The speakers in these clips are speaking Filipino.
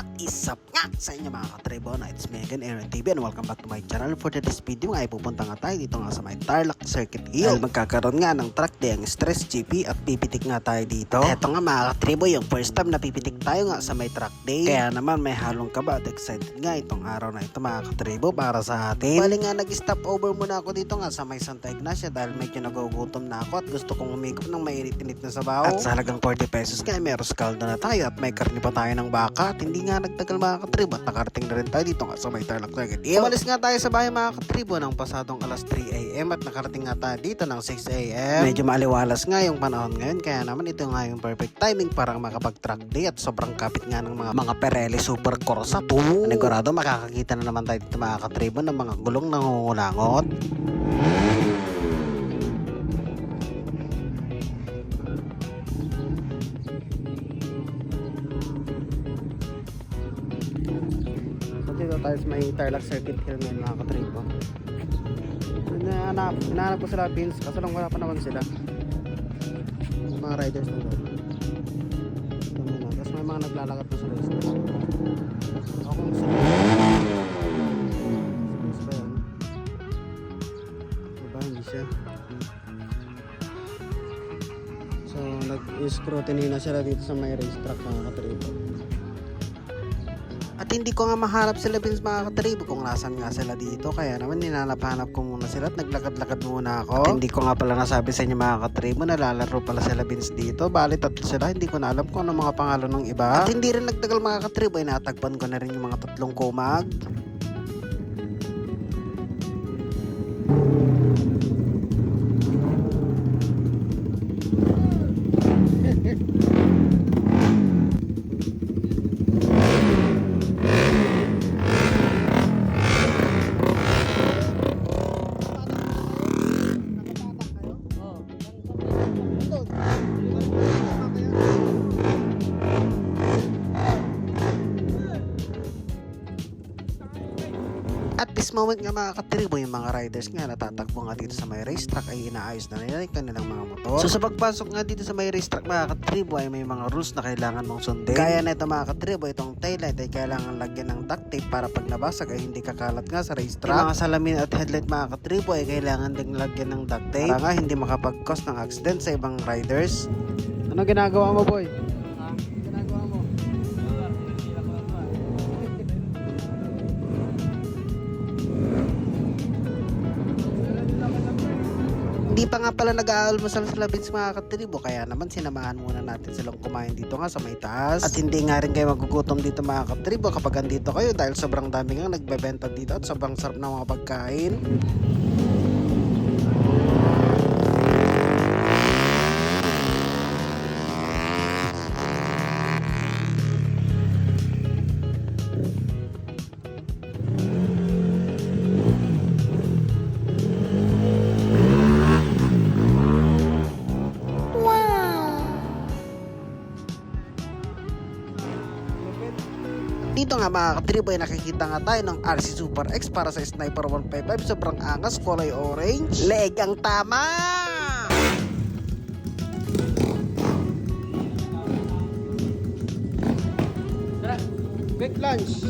What is up nga sa inyo mga katribo na it's Megan Aaron TV and welcome back to my channel. For today's video nga ay pupunta nga tayo dito nga sa may Tarlac Circuit Hill. Dahil magkakaroon nga ng track day ang Stress GP at pipitik nga tayo dito. Eto nga mga katribo, yung first time na pipitik tayo nga sa may track day. Kaya naman may halong kaba at excited nga itong araw na ito mga katribo para sa atin. Bali nga nag-stop over muna ako dito nga sa may Santa Ignacia dahil medyo nagugutom na ako at gusto kong umigop ng mainit-init na sabaw. At sa halagang 40 pesos nga may kaldo na tayo at may karne pa tayo ng baka at hindi nga nagtagal mga katribo at nakarating na rin tayo dito nga sa may Tarlac Circuit Hill. Umalis nga tayo sa bahay mga katribo ng pasadong alas 3 AM at nakarating nga tayo dito ng 6 AM. Medyo maaliwalas nga yung panahon ngayon kaya naman ito nga yung perfect timing para makapag-track day at sobrang kapit nga ng mga Pirelli Super Corsa 2. Negurado makakakita na naman tayo dito mga katribo ng mga gulong nangungulangot. Dito tayo sa may Tarlac Circuit Hill ngayon mga katribo. Hinahanap ko sila Vince kaso lang wala pa naman sila. Mga riders na doon. Tapos may mga naglalakat na sa race. Ako kung sila. Vince ba yan? Diba hindi siya? So nag-scrutiny na sila dito sa may racetrack mga katribo. At hindi ko nga mahanap sila Vince mga katribo kung nasan nga sila dito. Kaya naman ninanap-hanap ko muna sila at naglakad-lakad muna ako. At hindi ko nga pala nasabi sa inyo mga katribo na lalaro pala sila Vince dito. Bali tatlo sila, hindi ko na alam kung ano mga pangalan ng iba. At hindi rin nagtagal mga katribo ay natagpan ko na rin yung mga tatlong kumag. At this moment nga mga katribo, yung mga riders nga natatakbo nga dito sa may racetrack ay inaayos na nila yung kanilang mga motor. So sa pagpasok nga dito sa may racetrack mga katribo ay may mga rules na kailangan mong sundin. Kaya na ito mga katribo, itong taillight ay kailangan lagyan ng duct tape para pag nabasag ay hindi kakalat nga sa racetrack. Yung mga salamin at headlight mga katribo ay kailangan ding lagyan ng duct tape para nga hindi makapag-cause ng accident sa ibang riders. Ano ginagawa mo boy? Hindi pa nga pala nag-aalmusal sila Vince mga katribo kaya naman sinamahan muna natin silang kumain dito nga sa may taas. At hindi nga rin kayo magugutom dito mga katribo kapag andito kayo dahil sobrang dami nga nagbebenta dito at sobrang sarap ng mga pagkain. Dito nga mga katribo ay nakikita nga tayo ng RC Super X para sa Sniper 155. Sobrang angas, kulay orange. Leg ang tama! Quick lunch!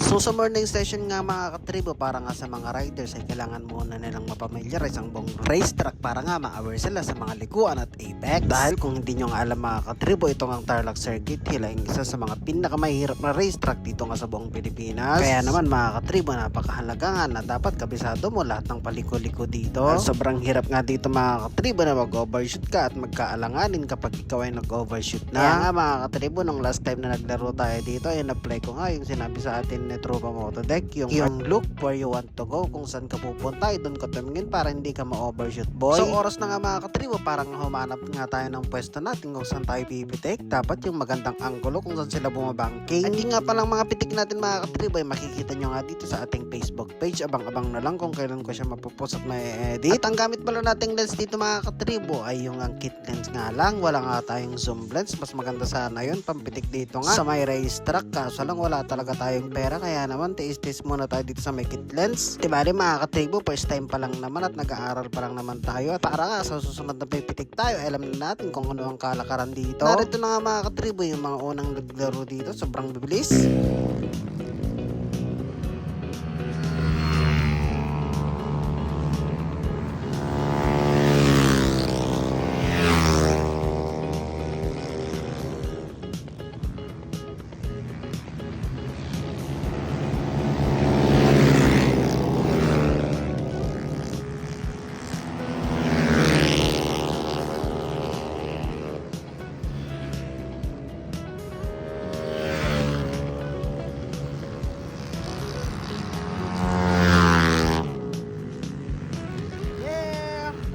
So sa morning session nga mga katribo para nga sa mga riders ay kailangan muna nilang mapamilyarize ang buong racetrack para nga ma-aware sila sa mga likuan at apex. Dahil kung hindi nyo nga alam mga katribo, itong ang Tarlac Circuit Hill ay isa sa mga pinakamahirap na racetrack dito nga sa buong Pilipinas. Kaya naman mga katribo, napakahalaga nga na dapat kabisado mo lahat ng paliko-liko dito. At sobrang hirap nga dito mga katribo na mag-overshoot ka at magkaalanganin kapag ikaw ay nag-overshoot na. Kaya nga mga katribo, nung last time na naglaro tayo dito ay na-play ko nga yung sinabi sa atin nito Trupa Motodeck, yung look where you want to go, kung saan ka pupunta, doon ka tumingin para hindi ka ma-overshoot boy. So oras na nga mga katribo, parang humanap nga tayo ng pwesto natin kung saan tayo pipitik. Dapat yung magandang anggulo kung saan sila bumabangking. Hindi nga palang mga pitik natin mga katribo ay makikita nyo nga dito sa ating Facebook page. Abang-abang na lang kung kailan ko siya mapopost at may edit. At ang gamit pala nating lens dito mga katribo ay yung ang kit lens nga lang. Wala nga tayong zoom lens. Mas maganda sana yun, pampitik dito nga sa may racetrack. Kaso lang wala talaga tayong pera, kaya naman tiis-tiis muna tayo dito sa may kit lens. Diba rin mga katribo, first time pa lang naman at nag-aaral pa lang naman tayo. At para nga sa susunod na pipitik tayo, alam na natin kung ano ang kalakaran dito. Narito na nga mga katribo yung mga unang naglaro dito, sobrang bibilis.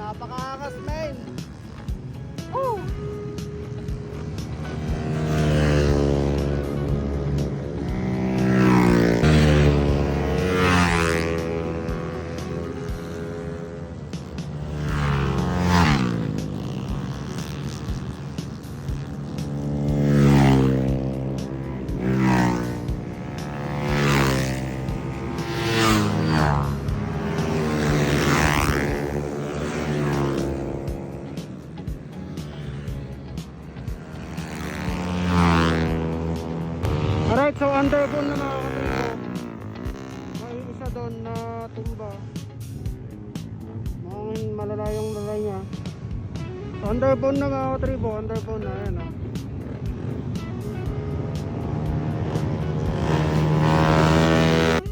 Napakaangas, man. Oh. Alright, so underbone na mga katribo. May isa doon na tumba. Mukhang malala yung lalay niya. So underbone na mga katribo, underbone na, ayan o.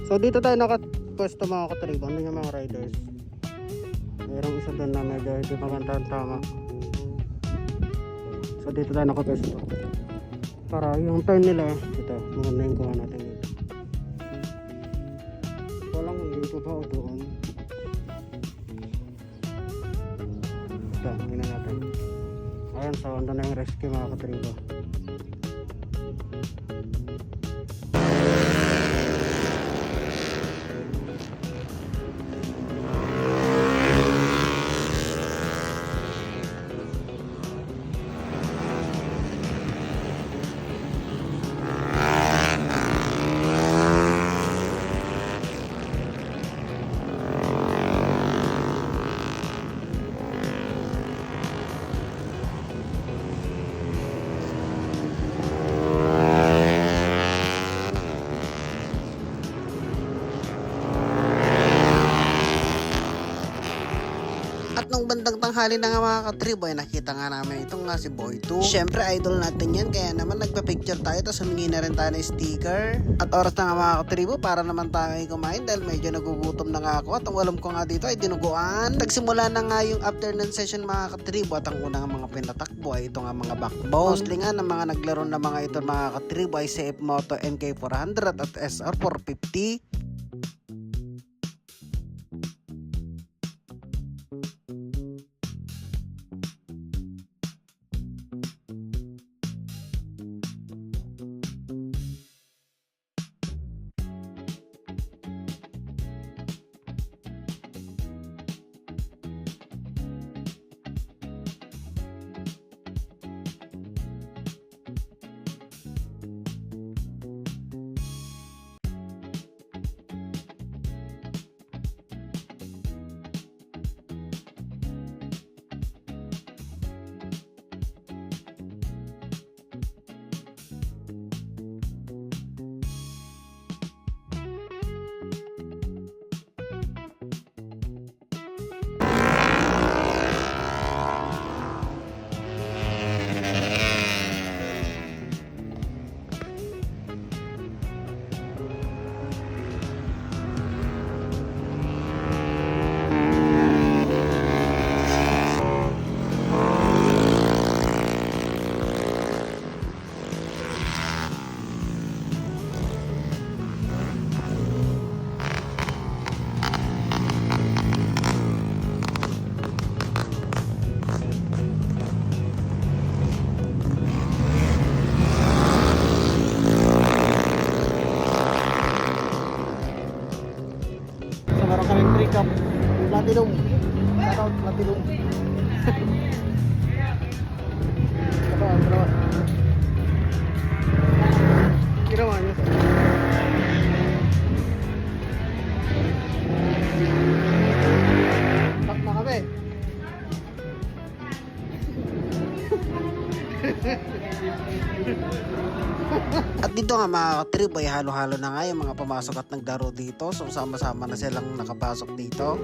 So dito tayo nakapwesto mga katribo, ano yung mga riders. Mayroong isa doon na medyo hindi maganda ang tama. So dito tayo nakapwesto. Para yung turn nila, ito, maganda yung kuha natin dito. Ito lang, dito ba o doon? Ito, tingnan natin. Ayan, so ando na yung rescue mga katribo. At nung bandang tanghali na nga mga katribo ay nakita nga namin itong nga si Boy 2. Syempre idol natin yan, kaya naman nagpa-picture tayo tapos humingi na rin tayo ng sticker. At oras na nga mga katribo para naman tayo ay kumain dahil medyo nagugutom na nga ako. At ang alam ko nga dito ay dinuguan. Nagsimula na nga yung afternoon session mga katribo at ang unang mga pinatakbo ay ito nga mga backbone. Mostly nga ng mga naglaro na mga ito mga katribo ay CF Moto MK400 at SR450. Platinum. Shoutout Platinum. Trabaho. Ginawa niyo. Tak na kami. At dito nga mga katrip ay halo-halo na nga yung mga pumasok at naglaro dito. So sama-sama na silang nakapasok dito.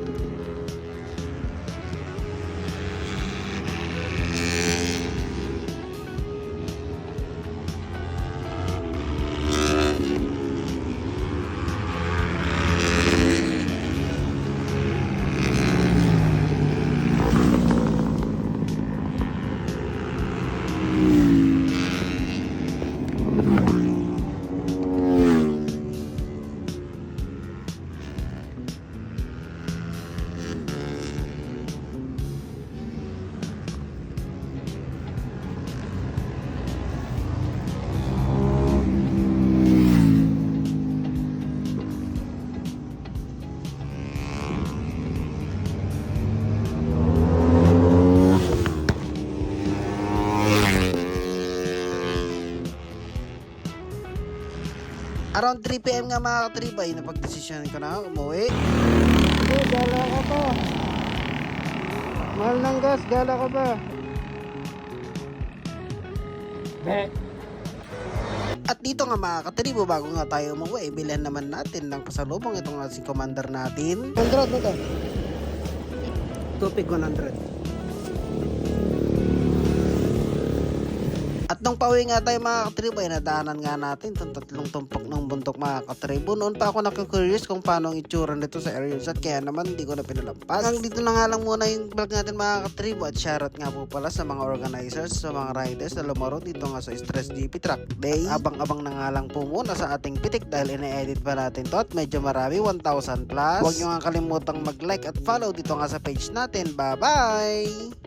Around 3 PM nga mga katrip ay napagdesisyonan ko na umuwi. Hindi, gala ka pa. Mahal ng gas, gala ka pa. At dito nga mga katribo, bago nga tayo umuwi, bilhan naman natin ng pasalubong itong si commander natin. 100 na to. Tupig 100. At nung pauwi nga tayo mga katribo ay nadaanan nga natin itong tatlong tumpok ng bundok mga katribo. Noon pa ako nakikurious kung paano ang itsura nito sa aerial shot, kaya naman hindi ko na pinalampas. Hanggang dito na nga lang muna yung vlog natin mga katribo. At shoutout nga po pala sa mga organizers, sa mga riders na lumaro dito nga sa Stress GP Track Day. Abang-abang na nga lang po muna sa ating pitik dahil ine-edit pa natin to at medyo marami, 1,000 plus. Huwag nyo nga kalimutang mag-like at follow dito nga sa page natin. Bye bye!